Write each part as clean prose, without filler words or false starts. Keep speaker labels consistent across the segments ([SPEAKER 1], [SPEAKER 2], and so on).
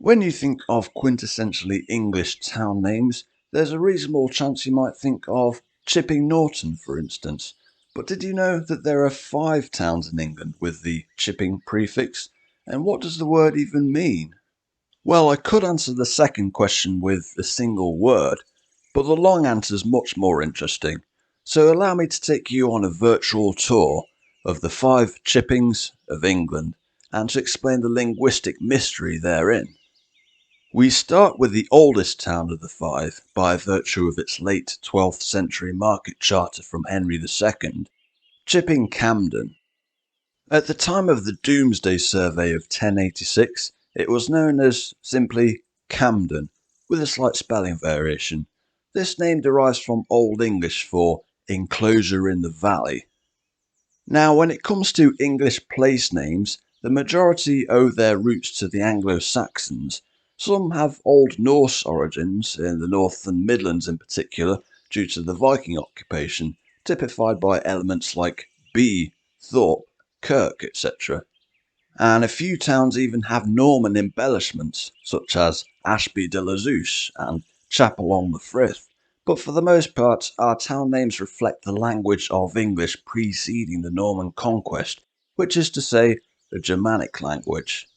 [SPEAKER 1] When you think of quintessentially English town names, there's a reasonable chance you might think of Chipping Norton, for instance. But did you know that there are 5 towns in England with the Chipping prefix? And what does the word even mean? Well, I could answer the second question with a single word, but the long answer is much more interesting. So allow me to take you on a virtual tour of the 5 Chippings of England and to explain the linguistic mystery therein. We start with the oldest town of the 5 by virtue of its late 12th century market charter from Henry II, Chipping Campden. At the time of the Domesday Survey of 1086, it was known as simply Camden, with a slight spelling variation. This name derives from Old English for enclosure in the valley. Now, when it comes to English place names, the majority owe their roots to the Anglo-Saxons. Some have Old Norse origins, in the North and Midlands in particular, due to the Viking occupation, typified by elements like Bee, Thorpe, Kirk, etc. And a few towns even have Norman embellishments, such as Ashby de la Zouch and Chapel on the Frith. But for the most part, our town names reflect the language of English preceding the Norman conquest, which is to say, the Germanic language.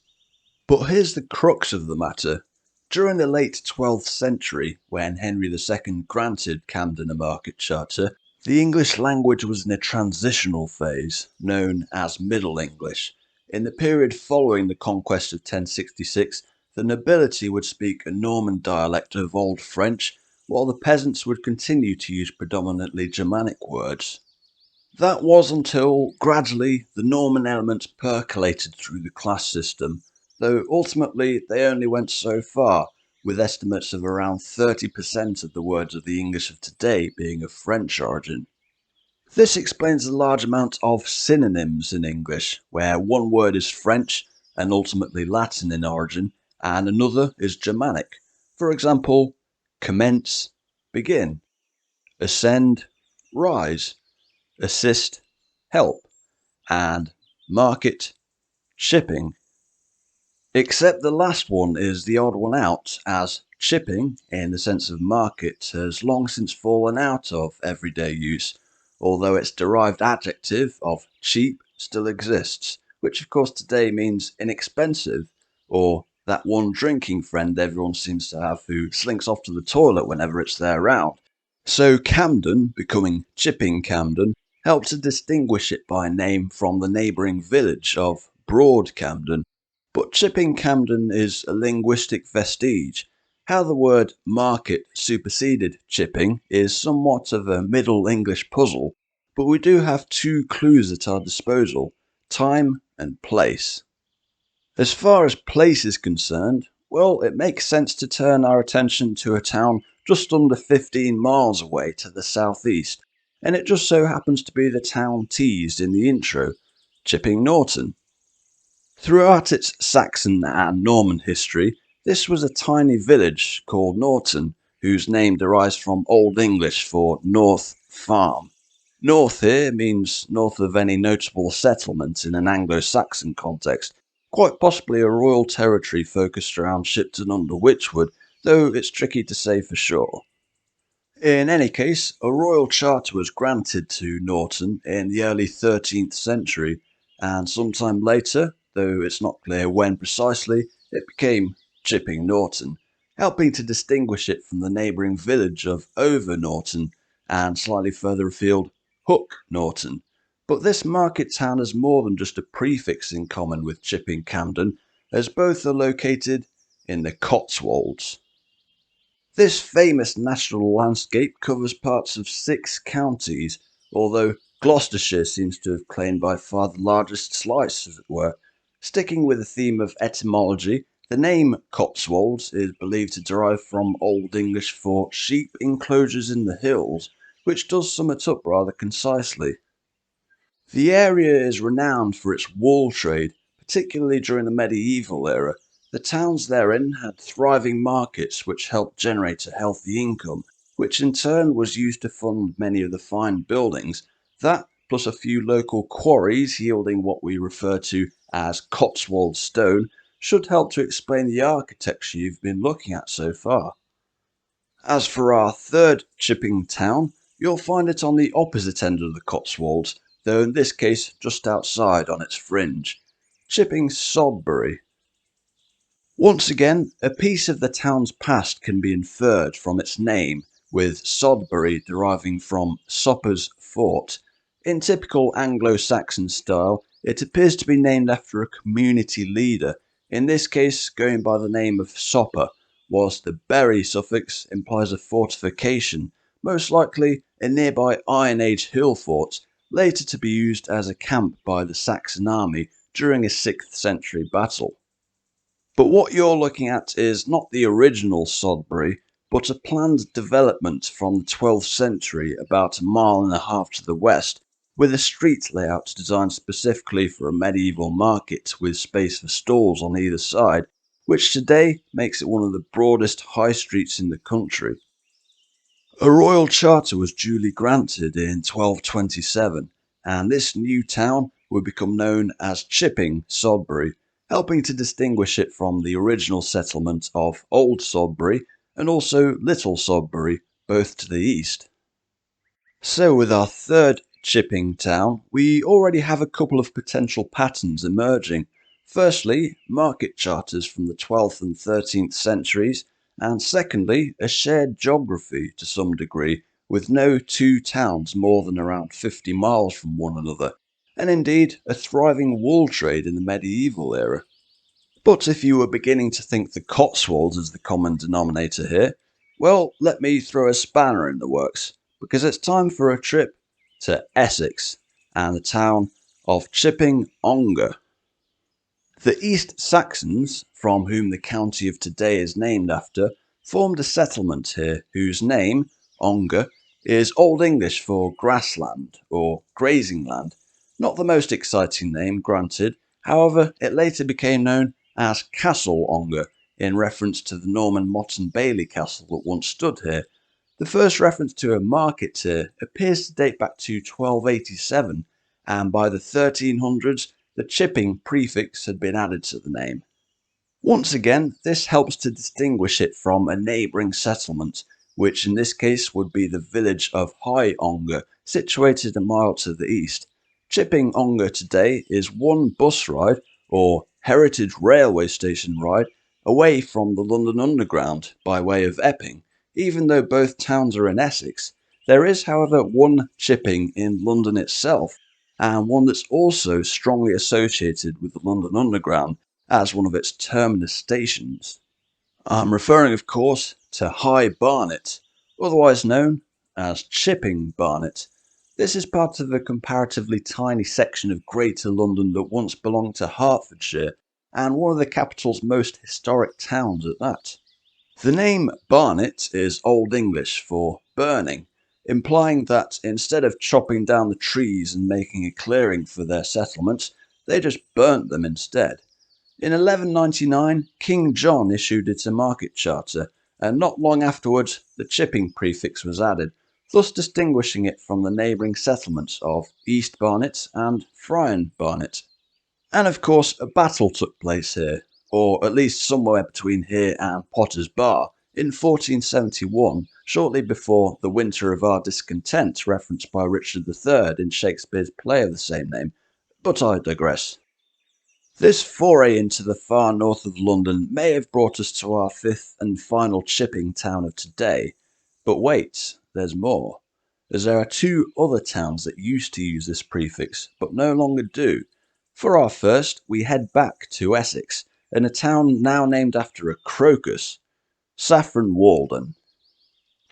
[SPEAKER 1] But here's the crux of the matter. During the late 12th century, when Henry II granted Camden a market charter, the English language was in a transitional phase, known as Middle English. In the period following the conquest of 1066, the nobility would speak a Norman dialect of Old French, while the peasants would continue to use predominantly Germanic words. That was until, gradually, the Norman elements percolated through the class system, though ultimately they only went so far, with estimates of around 30% of the words of the English of today being of French origin. This explains the large amount of synonyms in English, where one word is French and ultimately Latin in origin, and another is Germanic. For example, commence, begin, ascend, rise, assist, help, and market, shipping. Except the last one is the odd one out, as chipping, in the sense of market, has long since fallen out of everyday use, although its derived adjective of cheap still exists, which of course today means inexpensive, or that one drinking friend everyone seems to have who slinks off to the toilet whenever it's there round. So Camden, becoming Chipping Camden, helped to distinguish it by name from the neighbouring village of Broad Camden. But Chipping Camden is a linguistic vestige. How the word market superseded chipping is somewhat of a Middle English puzzle, but we do have 2 clues at our disposal: time and place. As far as place is concerned, well, it makes sense to turn our attention to a town just under 15 miles away to the southeast, and it just so happens to be the town teased in the intro, Chipping Norton. Throughout its Saxon and Norman history, this was a tiny village called Norton, whose name derives from Old English for north farm. North here means north of any notable settlement in an Anglo-Saxon context, quite possibly a royal territory focused around Shipton under Wychwood, though it's tricky to say for sure. In any case, a royal charter was granted to Norton in the early 13th century, and sometime later, though it's not clear when precisely, it became Chipping Norton, helping to distinguish it from the neighbouring village of Over Norton and slightly further afield, Hook Norton. But this market town has more than just a prefix in common with Chipping Camden, as both are located in the Cotswolds. This famous national landscape covers parts of 6 counties, although Gloucestershire seems to have claimed by far the largest slice, as it were. Sticking with the theme of etymology, the name Cotswolds is believed to derive from Old English for sheep enclosures in the hills, which does sum it up rather concisely. The area is renowned for its wool trade, particularly during the medieval era. The towns therein had thriving markets which helped generate a healthy income, which in turn was used to fund many of the fine buildings. That, plus a few local quarries yielding what we refer to as Cotswold stone, should help to explain the architecture you've been looking at so far. As for our third chipping town, you'll find it on the opposite end of the Cotswolds, though in this case just outside on its fringe. Chipping Sodbury. Once again, a piece of the town's past can be inferred from its name, with Sodbury deriving from Sopper's Fort. In typical Anglo-Saxon style, it appears to be named after a community leader, in this case going by the name of Sopper, whilst the "bury" suffix implies a fortification, most likely a nearby Iron Age hill fort, later to be used as a camp by the Saxon army during a 6th century battle. But what you're looking at is not the original Sodbury, but a planned development from the 12th century about a mile and a half to the west, with a street layout designed specifically for a medieval market with space for stalls on either side, which today makes it one of the broadest high streets in the country. A royal charter was duly granted in 1227, and this new town would become known as Chipping Sodbury, helping to distinguish it from the original settlement of Old Sodbury and also Little Sodbury, both to the east. So with our third chipping town, we already have a couple of potential patterns emerging. Firstly, market charters from the 12th and 13th centuries, and secondly, a shared geography to some degree, with no two towns more than around 50 miles from one another, and indeed a thriving wool trade in the medieval era. But if you were beginning to think the Cotswolds is the common denominator here, well, let me throw a spanner in the works, because it's time for a trip to Essex and the town of Chipping Ongar. The East Saxons, from whom the county of today is named after, formed a settlement here whose name, Ongar, is Old English for grassland or grazing land. Not the most exciting name, granted, however, it later became known as Castle Ongar in reference to the Norman Motte and Bailey castle that once stood here. The first reference to a market here appears to date back to 1287, and by the 1300s the chipping prefix had been added to the name. Once again, this helps to distinguish it from a neighbouring settlement, which in this case would be the village of High Ongar, situated a mile to the east. Chipping Ongar today is one bus ride, or heritage railway station ride, away from the London Underground by way of Epping. Even though both towns are in Essex, there is however one Chipping in London itself, and one that's also strongly associated with the London Underground as one of its terminus stations. I'm referring, of course, to High Barnet, otherwise known as Chipping Barnet. This is part of a comparatively tiny section of Greater London that once belonged to Hertfordshire, and one of the capital's most historic towns at that. The name Barnet is Old English for burning, implying that instead of chopping down the trees and making a clearing for their settlements, they just burnt them instead. In 1199, King John issued it a market charter, and not long afterwards the chipping prefix was added, thus distinguishing it from the neighbouring settlements of East Barnet and Friern Barnet. And of course, a battle took place here, or at least somewhere between here and Potter's Bar, in 1471, shortly before the Winter of Our Discontent referenced by Richard III in Shakespeare's play of the same name. But I digress. This foray into the far north of London may have brought us to our fifth and final chipping town of today. But wait, there's more, as there are two other towns that used to use this prefix, but no longer do. For our first, we head back to Essex, in a town now named after a crocus, Saffron Walden.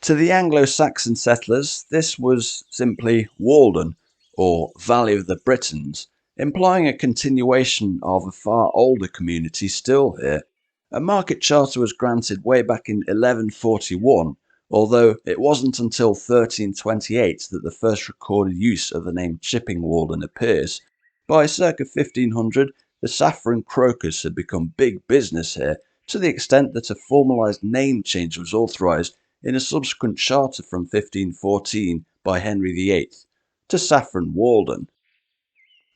[SPEAKER 1] To the Anglo-Saxon settlers, this was simply Walden, or Valley of the Britons, implying a continuation of a far older community still here. A market charter was granted way back in 1141, although it wasn't until 1328 that the first recorded use of the name Chipping Walden appears. By circa 1500, the saffron crocus had become big business here, to the extent that a formalised name change was authorised in a subsequent charter from 1514 by Henry VIII to Saffron Walden.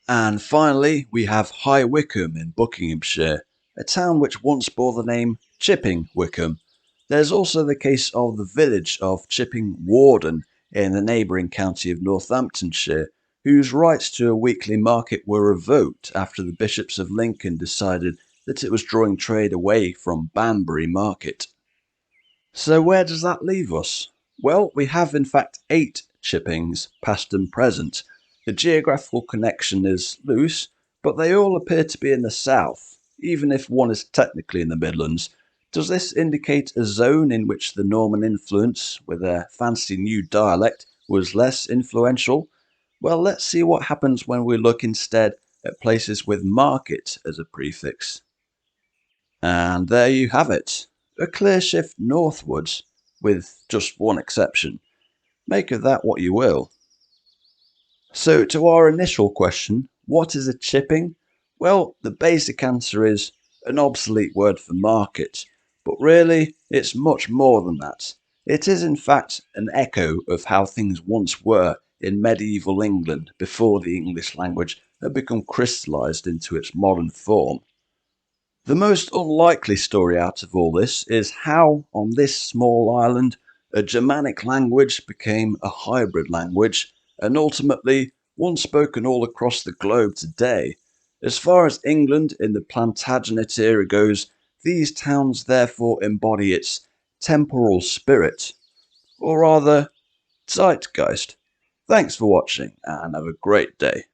[SPEAKER 1] And finally, we have High Wycombe in Buckinghamshire, a town which once bore the name Chipping Wickham. There's also the case of the village of Chipping Warden in the neighbouring county of Northamptonshire, whose rights to a weekly market were revoked after the bishops of Lincoln decided that it was drawing trade away from Banbury Market. So where does that leave us? Well, we have in fact 8 Chippings, past and present. The geographical connection is loose, but they all appear to be in the south, even if one is technically in the Midlands. Does this indicate a zone in which the Norman influence, with their fancy new dialect, was less influential? Well, let's see what happens when we look instead at places with market as a prefix. And there you have it, a clear shift northwards, with just one exception. Make of that what you will. So to our initial question, what is a chipping? Well, the basic answer is an obsolete word for market, but really it's much more than that. It is in fact an echo of how things once were in medieval England before the English language had become crystallised into its modern form. The most unlikely story out of all this is how, on this small island, a Germanic language became a hybrid language and ultimately one spoken all across the globe today. As far as England in the Plantagenet era goes, these towns therefore embody its temporal spirit, or rather, zeitgeist. Thanks for watching and have a great day.